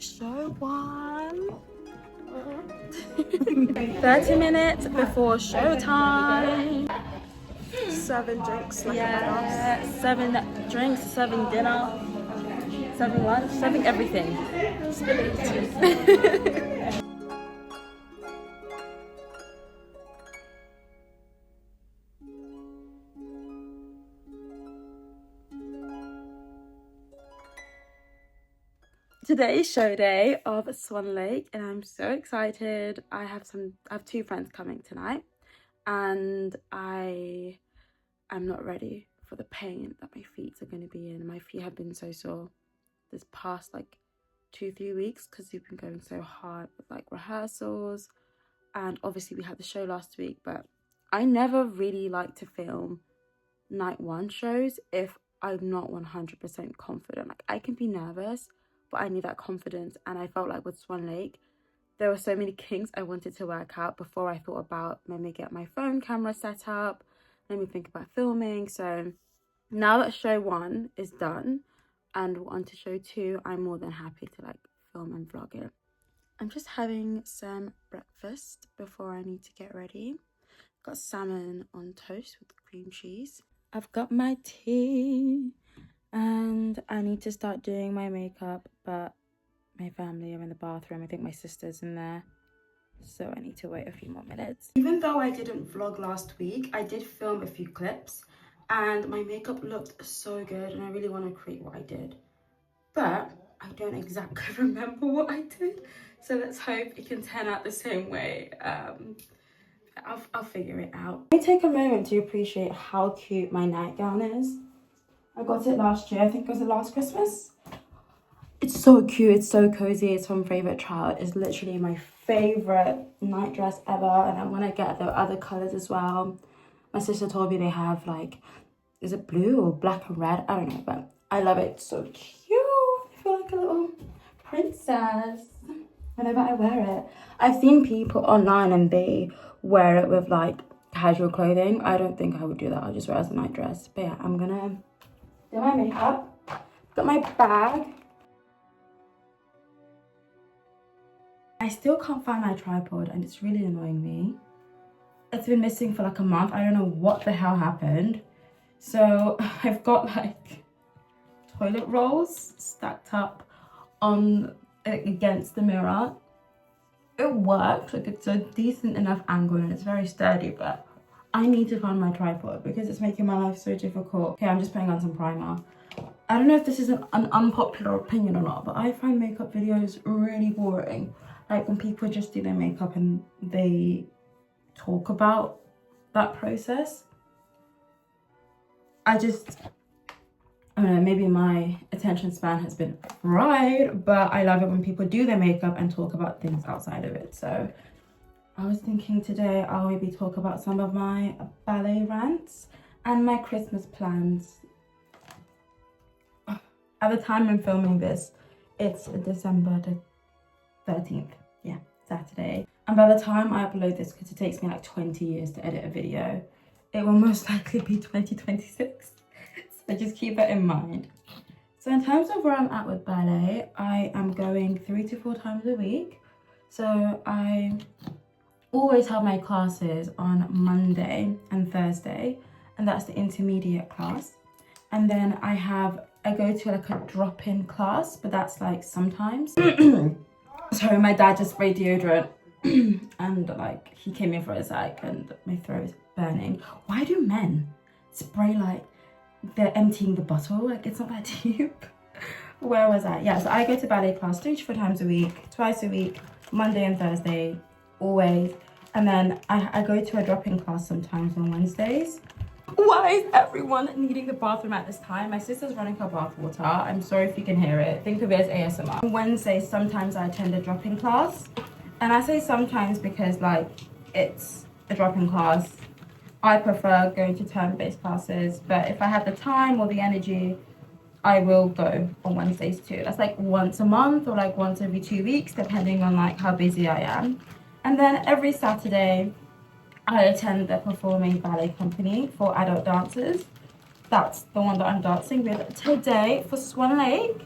Show 1. 30 minutes before showtime. 7 drinks, like Yeah, 7 drinks, 7 dinner, 7 lunch, 7 everything. Today's show day of Swan Lake and I'm so excited. I have 2 friends coming tonight and I am not ready for the pain that my feet are going to be in. My feet have been so sore this past like 2-3 weeks because we've been going so hard with like rehearsals, and obviously we had the show last week, but I never really like to film night 1 shows if I'm not 100% confident. Like I can be nervous, but I need that confidence, and I felt like with Swan Lake there were so many kinks I wanted to work out before I thought about maybe get my phone camera set up, let me think about filming. So now that show 1 is done and we're on to show 2, I'm more than happy to like film and vlog it. I'm just having some breakfast before I need to get ready. Got salmon on toast with cream cheese. I've got my tea and I need to start doing my makeup, but my family are in the bathroom. I think my sister's in there, so I need to wait a few more minutes. Even though I didn't vlog last week, I did film a few clips and my makeup looked so good and I really want to create what I did, but I don't exactly remember what I did, so let's hope it can turn out the same way. I'll figure it out. Let me take a moment to appreciate how cute my nightgown is. I got it last year, I think it was the last Christmas. It's so cute, it's so cozy, it's from Favorite Child. It's literally my favorite night dress ever, and I want to get the other colors as well. My sister told me they have like, is it blue or black and red? I don't know, but I love it. It's so cute. I feel like a little princess whenever I wear it. I've seen people online and they wear it with like casual clothing. I don't think I would do that. I'll just wear it as a night dress. But yeah, I'm gonna do my makeup. Got my bag. I still can't find my tripod and it's really annoying me. It's been missing for like a month. I don't know what the hell happened. So I've got like toilet rolls stacked up on against the mirror. It works, like it's a decent enough angle and it's very sturdy, but I need to find my tripod because it's making my life so difficult. Okay, I'm just putting on some primer. I don't know if this is an unpopular opinion or not, but I find makeup videos really boring. Like when people just do their makeup and they talk about that process. I don't know, maybe my attention span has been fried, but I love it when people do their makeup and talk about things outside of it. So I was thinking today I'll maybe talk about some of my ballet rants and my Christmas plans. At the time I'm filming this, it's December the 13th, yeah, Saturday. And by the time I upload this, because it takes me like 20 years to edit a video, it will most likely be 2026. So just keep that in mind. So in terms of where I'm at with ballet, I am going 3 to 4 times a week. So I always have my classes on Monday and Thursday, and that's the intermediate class. And then I go to like a drop-in class, but that's like sometimes. Sorry, my dad just sprayed deodorant and like he came in for a sec and my throat is burning. Why do men spray like they're emptying the bottle? Like it's not that deep. Where was I? Yeah, so I go to ballet class 3 to 4 times a week, twice a week, Monday and Thursday, always. And then I go to a drop-in class sometimes on Wednesdays. Why is everyone needing the bathroom at this time? My sister's running her bath water. I'm sorry if you can hear it. Think of it as ASMR. On Wednesdays, sometimes I attend a drop-in class. And I say sometimes because like it's a drop-in class. I prefer going to term-based classes, but if I have the time or the energy, I will go on Wednesdays too. That's like once a month or like once every 2 weeks, depending on like how busy I am. And then every Saturday, I attend the performing ballet company for adult dancers. That's the one that I'm dancing with today for Swan Lake.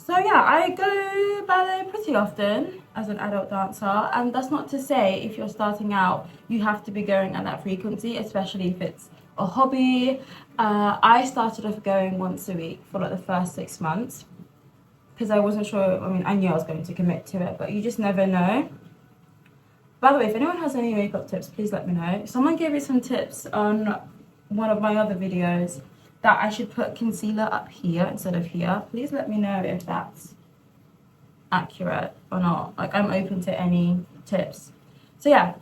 So yeah, I go ballet pretty often as an adult dancer, and that's not to say if you're starting out you have to be going at that frequency, especially if it's a hobby. I started off going once a week for like the first 6 months because I wasn't sure. I mean, I knew I was going to commit to it, but you just never know. By the way, if anyone has any makeup tips, please let me know. Someone gave me some tips on one of my other videos that I should put concealer up here instead of here. Please let me know if that's accurate or not. Like, I'm open to any tips. So yeah,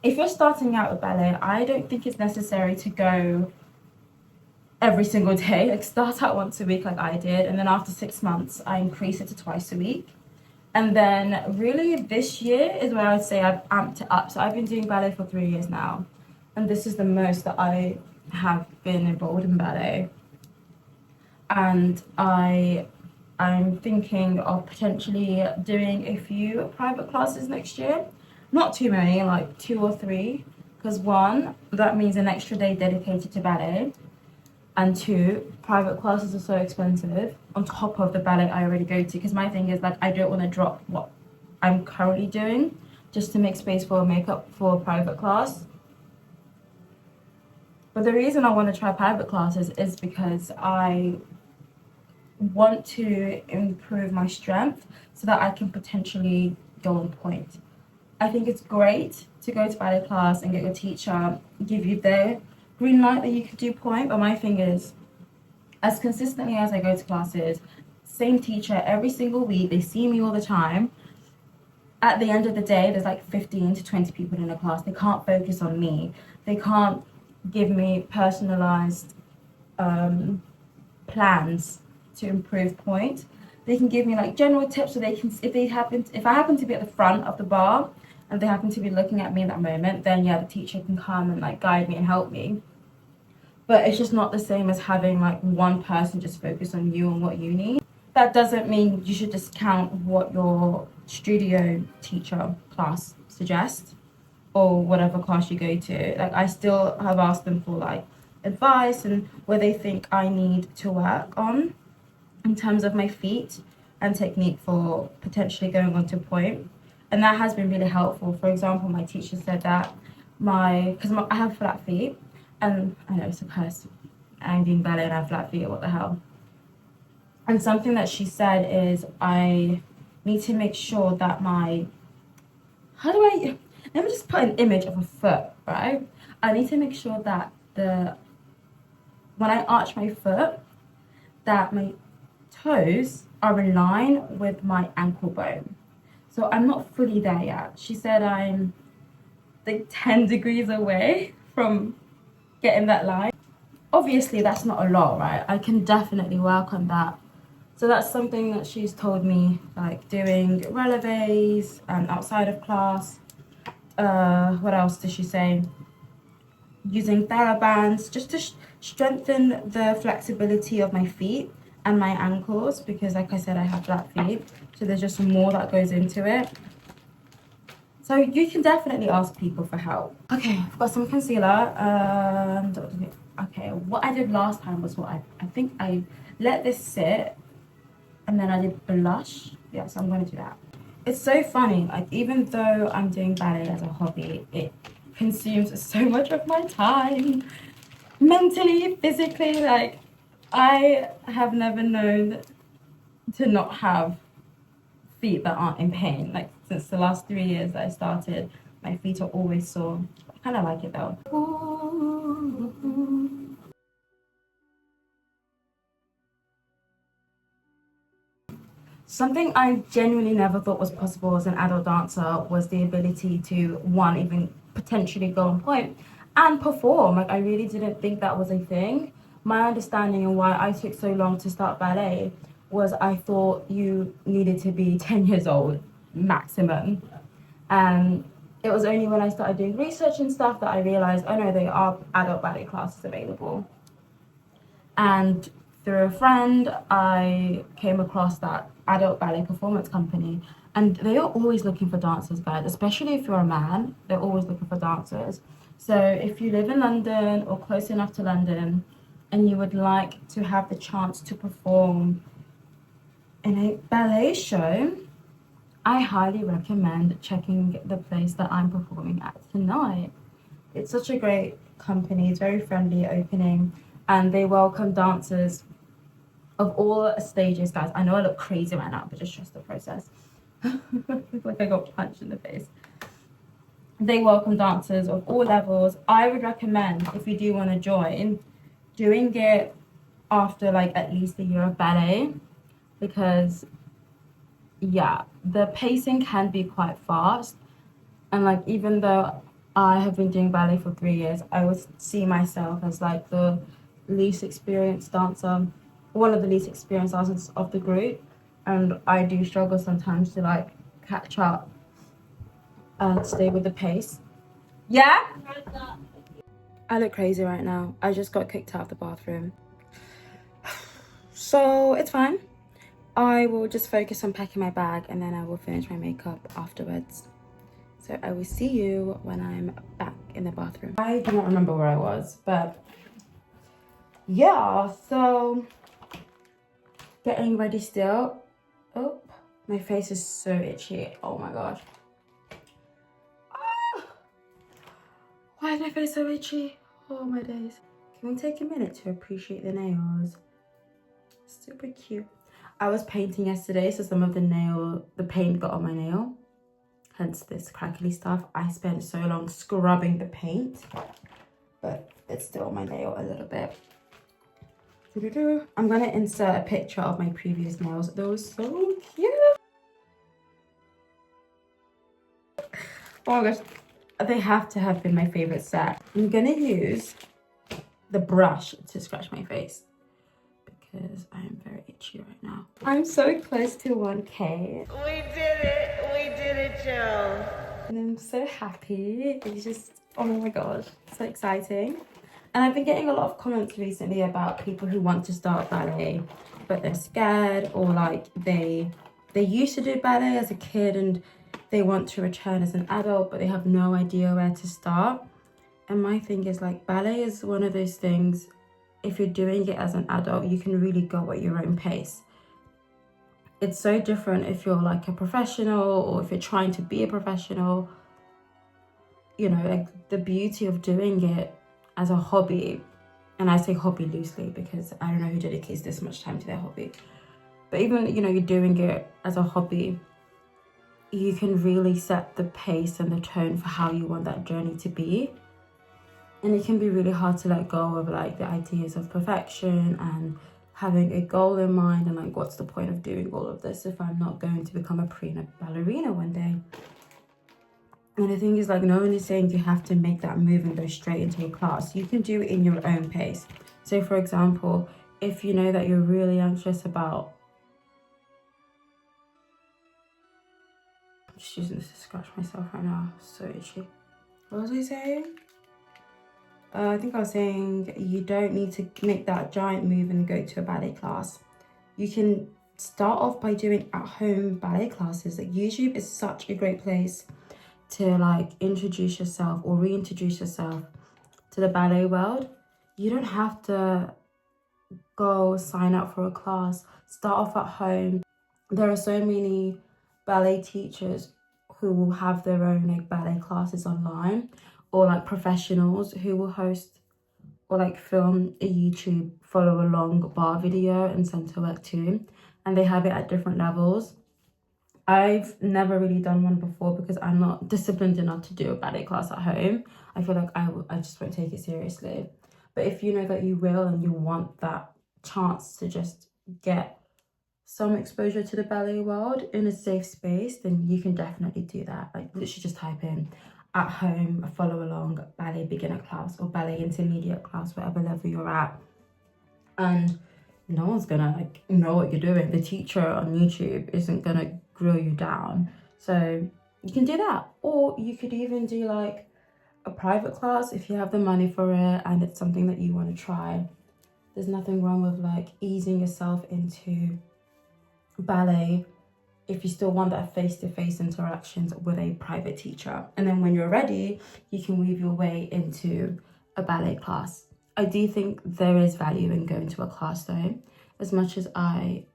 if you're starting out with ballet, I don't think it's necessary to go every single day. Like, start out once a week like I did, and then after 6 months I increase it to twice a week. And then really this year is where I'd say I've amped it up. So I've been doing ballet for 3 years now, and this is the most that I have been involved in ballet. And I'm thinking of potentially doing a few private classes next year. Not too many, like 2 or 3, because one, that means an extra day dedicated to ballet, and 2, private classes are so expensive on top of the ballet I already go to, because my thing is, like, I don't want to drop what I'm currently doing just to make space for makeup for a private class. But the reason I want to try private classes is because I want to improve my strength so that I can potentially go on point. I think it's great to go to ballet class and get your teacher give you the green light that you could do point, but my thing is, as consistently as I go to classes, same teacher every single week, they see me all the time. At the end of the day, there's like 15 to 20 people in a class. They can't focus on me. They can't give me personalized plans to improve point. They can give me like general tips, so they can, if I happen to be at the front of the bar and they happen to be looking at me in that moment, then yeah, the teacher can come and like guide me and help me. But it's just not the same as having like one person just focus on you and what you need. That doesn't mean you should discount what your studio teacher class suggests or whatever class you go to. Like, I still have asked them for like advice and where they think I need to work on in terms of my feet and technique for potentially going on to point. And that has been really helpful. For example, my teacher said that because I have flat feet, and I know it's a curse, I'm doing ballet and I have flat feet, what the hell. And something that she said is I need to make sure that let me just put an image of a foot, right? I need to make sure that when I arch my foot, that my toes are in line with my ankle bone. So I'm not fully there yet. She said I'm like 10 degrees away from getting that line. Obviously that's not a lot, right? I can definitely work on that. So that's something that she's told me, like doing releves outside of class. What else did she say? Using therabands just to strengthen the flexibility of my feet and my ankles, because like I said, I have flat feet, so there's just more that goes into it. So you can definitely ask people for help. Okay, I've got some concealer, and okay, what I did last time was I think I let this sit and then I did blush. Yeah, so I'm going to do that. It's so funny, like, even though I'm doing ballet as a hobby, it consumes so much of my time, mentally, physically. Like, I have never known to not have feet that aren't in pain. Like, since the last 3 years that I started, my feet are always sore. I kind of like it though. Something I genuinely never thought was possible as an adult dancer was the ability to, one, even potentially go on point and perform. Like, I really didn't think that was a thing. My understanding and why I took so long to start ballet was I thought you needed to be 10 years old, maximum. And it was only when I started doing research and stuff that I realized, oh no, there are adult ballet classes available. And through a friend, I came across that adult ballet performance company, and they are always looking for dancers, guys, especially if you're a man. They're always looking for dancers. So if you live in London or close enough to London and you would like to have the chance to perform in a ballet show, I highly recommend checking the place that I'm performing at tonight. It's such a great company, it's very friendly, opening, and they welcome dancers of all stages, guys. I know I look crazy right now, but just trust the process. Look like I got punched in the face. They welcome dancers of all levels. I would recommend, if you do want to join, doing it after like at least a year of ballet, because yeah, the pacing can be quite fast. And like, even though I have been doing ballet for 3 years, I would see myself as like the least experienced dancer, one of the least experienced dancers of the group. And I do struggle sometimes to like catch up and stay with the pace. Yeah? I look crazy right now. I just got kicked out of the bathroom. So it's fine. I will just focus on packing my bag and then I will finish my makeup afterwards. So I will see you when I'm back in the bathroom. I do not remember where I was, but yeah, so getting ready still. Oh, my face is so itchy. Oh my gosh. Ah! Why is my face so itchy? Oh my days. Can we take a minute to appreciate the nails? Super cute. I was painting yesterday, so some of the paint got on my nail. Hence this crackly stuff. I spent so long scrubbing the paint, but it's still on my nail a little bit. I'm gonna insert a picture of my previous nails. They were so cute. Oh my gosh, they have to have been my favorite set. I'm gonna use the brush to scratch my face because I am very itchy right now. I'm so close to 1K. We did it, Joe. And I'm so happy. It's just, oh my gosh, so exciting. And I've been getting a lot of comments recently about people who want to start ballet, but they're scared, or like they used to do ballet as a kid and they want to return as an adult, but they have no idea where to start. And my thing is like, ballet is one of those things, if you're doing it as an adult, you can really go at your own pace. It's so different if you're like a professional or if you're trying to be a professional. You know, like the beauty of doing it as a hobby, and I say hobby loosely because I don't know who dedicates this much time to their hobby, but even, you know, you're doing it as a hobby, you can really set the pace and the tone for how you want that journey to be. And it can be really hard to let go of like the ideas of perfection and having a goal in mind, and like, what's the point of doing all of this if I'm not going to become a prima ballerina one day? And the thing is, like, no one is saying you have to make that move and go straight into a class. You can do it in your own pace. So for example, if you know that you're really anxious about, I'm just using this to scratch myself right now, so itchy. What was I saying? I think I was saying you don't need to make that giant move and go to a ballet class. You can start off by doing at-home ballet classes. Like, YouTube is such a great place to like introduce yourself or reintroduce yourself to the ballet world. You don't have to go sign up for a class. Start off at home. There are so many ballet teachers who will have their own like ballet classes online, or like professionals who will host or like film a YouTube follow along bar video and center work too, and they have it at different levels. I've never really done one before because I'm not disciplined enough to do a ballet class at home. I feel like I just won't take it seriously. But if you know that you will and you want that chance to just get some exposure to the ballet world in a safe space, then you can definitely do that. Like, literally just type in at home follow along ballet beginner class or ballet intermediate class, whatever level you're at, and no one's gonna like know what you're doing. The teacher on YouTube isn't gonna grill you down. So you can do that, or you could even do like a private class if you have the money for it and it's something that you want to try. There's nothing wrong with like easing yourself into ballet if you still want that face-to-face interactions with a private teacher. And then when you're ready, you can weave your way into a ballet class. I do think there is value in going to a class though. As much as I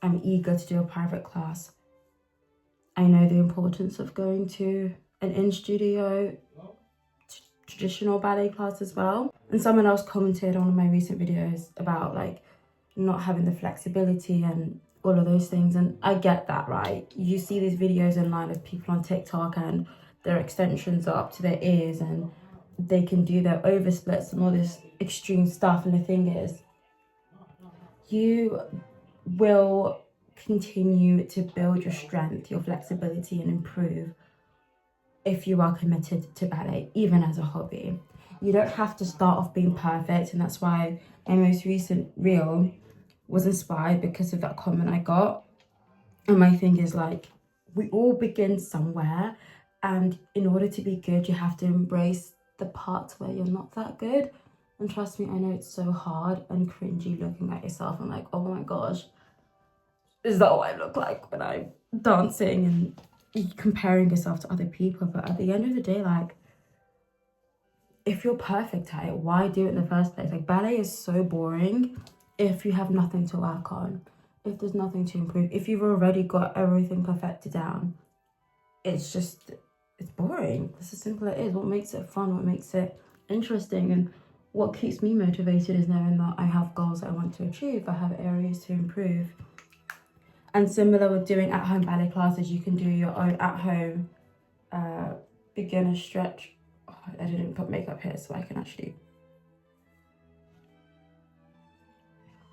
I'm eager to do a private class. I know the importance of going to an in-studio traditional ballet class as well. And someone else commented on one of my recent videos about like not having the flexibility and all of those things, and I get that, right? You see these videos online of people on TikTok and their extensions are up to their ears and they can do their oversplits and all this extreme stuff, and the thing is, you will continue to build your strength, your flexibility, and improve if you are committed to ballet, even as a hobby. You don't have to start off being perfect, and that's why my most recent reel was inspired because of that comment I got. And my thing is like, we all begin somewhere, and in order to be good, you have to embrace the parts where you're not that good. And trust me, I know it's so hard and cringy looking at yourself and like, oh my gosh, is that what I look like when I'm dancing, and comparing yourself to other people? But at the end of the day, like, if you're perfect at it, why do it in the first place? Like, ballet is so boring if you have nothing to work on, if there's nothing to improve, if you've already got everything perfected down. It's boring. It's as simple as it is. What makes it fun, what makes it interesting, and what keeps me motivated is knowing that I have goals that I want to achieve, I have areas to improve. And similar with doing at-home ballet classes, you can do your own at-home beginner stretch. Oh, I didn't put makeup here so I can actually...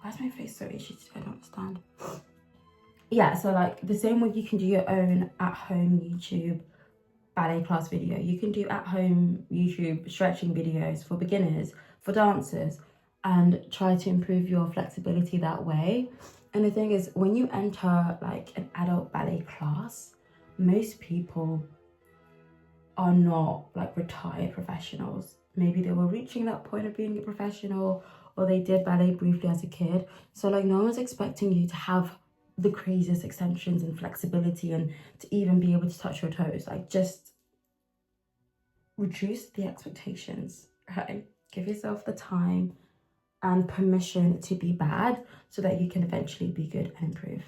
Why is my face so itchy today? I don't understand. Yeah, so like the same way you can do your own at-home YouTube ballet class video, you can do at-home YouTube stretching videos for beginners, for dancers, and try to improve your flexibility that way. And the thing is, when you enter like an adult ballet class, most people are not like retired professionals. Maybe they were reaching that point of being a professional, or they did ballet briefly as a kid. So like no one's expecting you to have the craziest extensions and flexibility and to even be able to touch your toes. Like, just reduce the expectations, right? Give yourself the time and permission to be bad so that you can eventually be good and improve.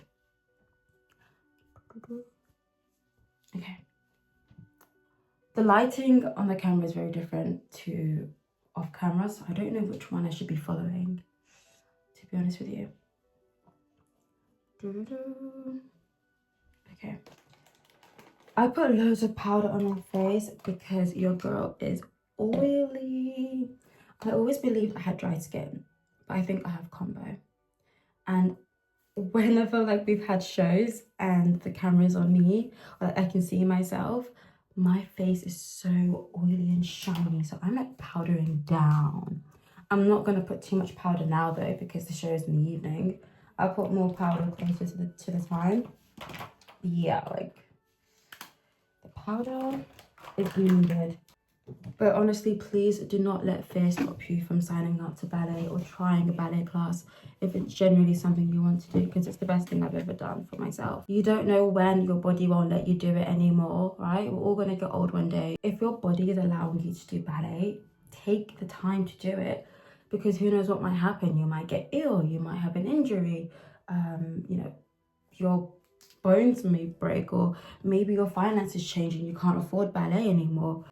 Okay. The lighting on the camera is very different to off camera, so I don't know which one I should be following, to be honest with you. Okay. I put loads of powder on my face because your girl is oily. I always believed I had dry skin, but I think I have combo. And whenever like we've had shows and the camera's on me, or like, I can see myself, my face is so oily and shiny, so I'm like powdering down. I'm not gonna put too much powder now though, because the show is in the evening. I'll put more powder closer to the time. Yeah, like the powder is needed. But honestly, please do not let fear stop you from signing up to ballet or trying a ballet class if it's genuinely something you want to do, because it's the best thing I've ever done for myself. You don't know when your body won't let you do it anymore, right? We're all gonna get old one day. If your body is allowing you to do ballet, take the time to do it, because who knows what might happen. You might get ill, you might have an injury, you know, your bones may break, or maybe your finances change and you can't afford ballet anymore.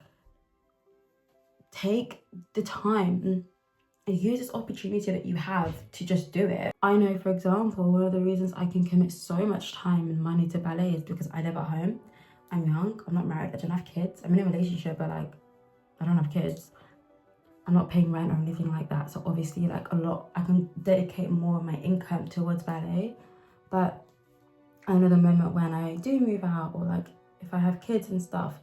Take the time and use this opportunity that you have to just do it. I know, for example, one of the reasons I can commit so much time and money to ballet is because I live at home. I'm young, I'm not married, I don't have kids. I'm in a relationship, but like, I don't have kids. I'm not paying rent or anything like that. So obviously like a lot, I can dedicate more of my income towards ballet. But I know the moment when I do move out, or like if I have kids and stuff,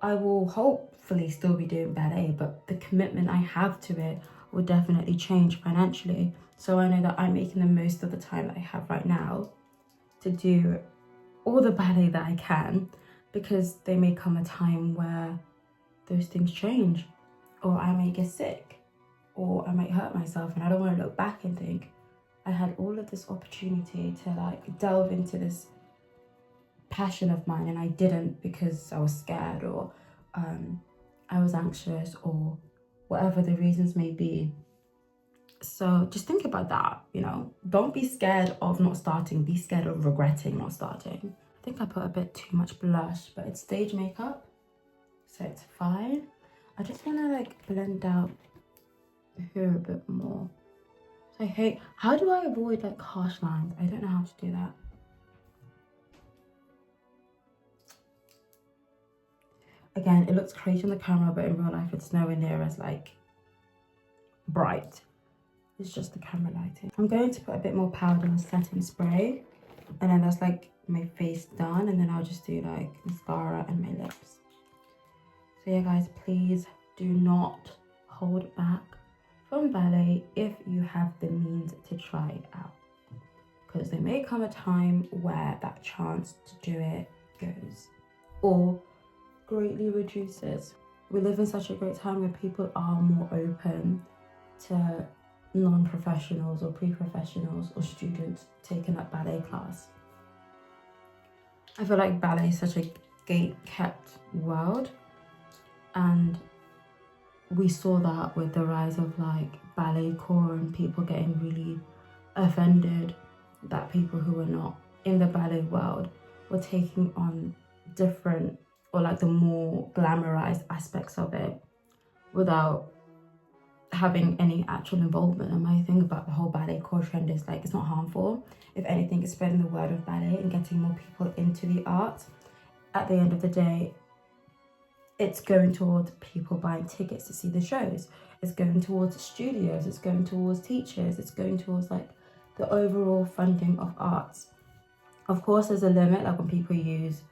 I will hopefully still be doing ballet, but the commitment I have to it will definitely change financially. So I know that I'm making the most of the time that I have right now to do all the ballet that I can, because there may come a time where those things change, or I may get sick, or I might hurt myself, and I don't want to look back and think, I had all of this opportunity to like delve into this passion of mine and I didn't because I was scared, or I was anxious, or whatever the reasons may be. So just think about that, you know. Don't be scared of not starting. Be scared of regretting not starting. I think I put a bit too much blush, but it's stage makeup, so it's fine. I just want to like blend out here a bit more. So I hate, how do I avoid like harsh lines? I don't know how to do that. Again, it looks crazy on the camera, but in real life it's nowhere near as like bright. It's just the camera lighting. I'm going to put a bit more powder and setting spray, and then that's like my face done, and then I'll just do like mascara and my lips. So yeah guys, please do not hold back from ballet if you have the means to try it out, because there may come a time where that chance to do it goes or greatly reduces. We live in such a great time where people are more open to non-professionals or pre-professionals or students taking up ballet class. I feel like ballet is such a gate-kept world, and we saw that with the rise of like ballet core and people getting really offended that people who were not in the ballet world were taking on different or like the more glamorized aspects of it without having any actual involvement. And my thing about the whole ballet core trend is like, it's not harmful. If anything, it's spreading the word of ballet and getting more people into the art. At the end of the day, it's going towards people buying tickets to see the shows. It's going towards studios, it's going towards teachers, it's going towards like the overall funding of arts. Of course, there's a limit, like when people use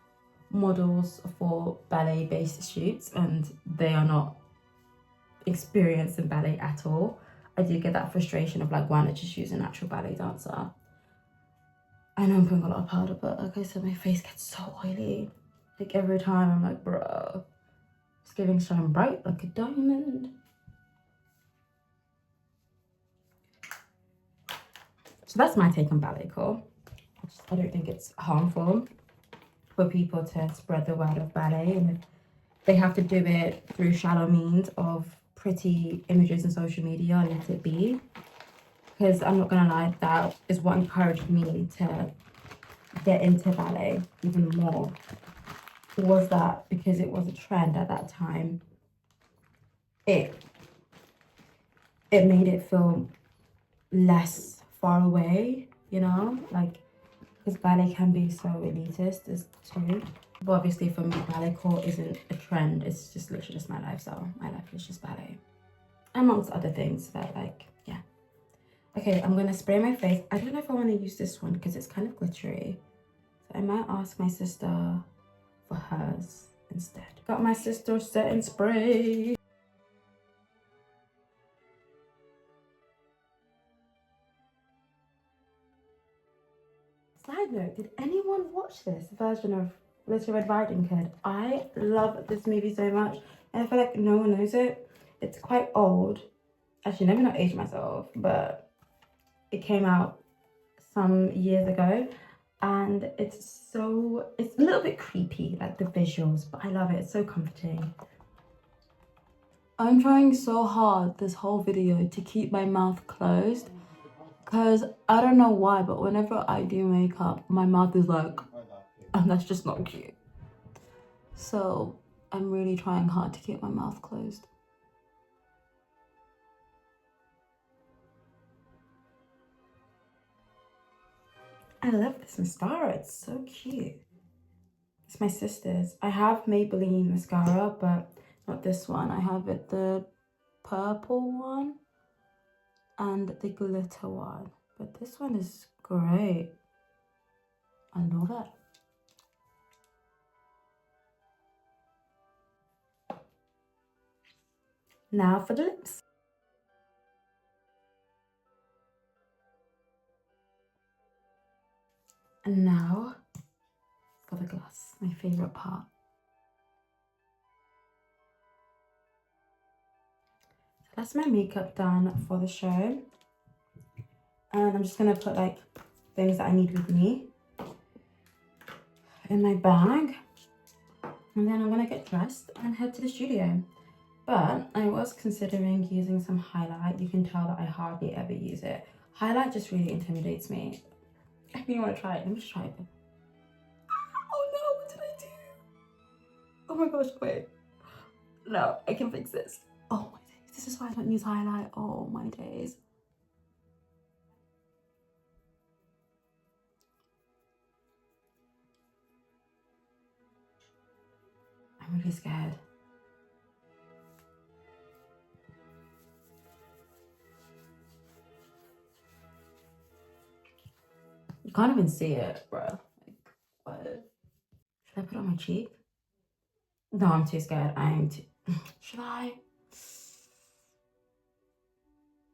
models for ballet-based shoots and they are not experienced in ballet at all. I do get that frustration of like, why not just use an actual ballet dancer? I know I'm putting a lot of powder, but like I said, my face gets so oily. Like every time I'm like, bro, it's giving shine bright like a diamond. So that's my take on ballet core. I don't think it's harmful for people to spread the word of ballet, and if they have to do it through shallow means of pretty images on social media, let it be. Because I'm not gonna lie, that is what encouraged me to get into ballet even more. Was that because it was a trend at that time, it made it feel less far away, you know, like, because ballet can be so elitist as too. But obviously for me, ballet core isn't a trend, it's just literally just my lifestyle. My life is just ballet, amongst other things that like, yeah. Okay, I'm gonna spray my face. I don't know if I want to use this one because it's kind of glittery, so I might ask my sister for hers instead. Got my sister's setting spray. Side note, did anyone watch this version of Little Red Riding Hood? I love this movie so much, and I feel like no one knows it. It's quite old. Actually, let me not age myself, but it came out some years ago, and it's a little bit creepy, like the visuals, but I love it. It's so comforting. I'm trying so hard this whole video to keep my mouth closed, because I don't know why, but whenever I do makeup, my mouth is like, and that's just not cute. So I'm really trying hard to keep my mouth closed. I love this mascara, it's so cute. It's my sister's. I have Maybelline mascara, but not this one. I have the purple one and the glitter one, but this one is great. I love it. Now for the lips. And now for the gloss, my favorite part. So that's my makeup done for the show. And I'm just gonna put like things that I need with me in my bag. And then I'm gonna get dressed and head to the studio. But I was considering using some highlight. You can tell that I hardly ever use it. Highlight just really intimidates me. I really want to try it. Let me just try it. Oh no, what did I do? Oh my gosh, wait. No, I can fix this. Oh my days. This is why I don't use highlight. Oh my days. I'm really scared. You can't even see it, bro. Like, what? Should I put it on my cheek? No, I'm too scared. Should I?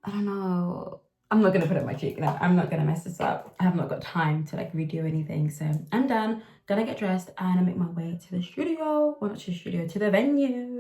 I don't know. I'm not gonna put it on my cheek. No, I'm not gonna mess this up. I have not got time to like redo anything. So I'm done. Gonna get dressed and I make my way to the studio. Well, not to the studio, to the venue.